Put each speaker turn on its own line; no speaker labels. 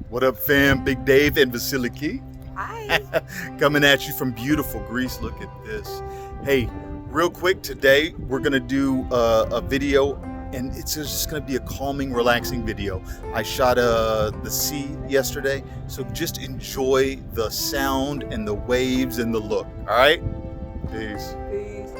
What up, fam? Big Dave and Vasiliki.
Hi.
Coming at you from beautiful Greece. Look at this. Hey, real quick, today we're going to do a video, and it's just going to be a calming, relaxing video. I shot the sea yesterday, so just enjoy the sound and the waves and the look. All right? Peace.
Peace.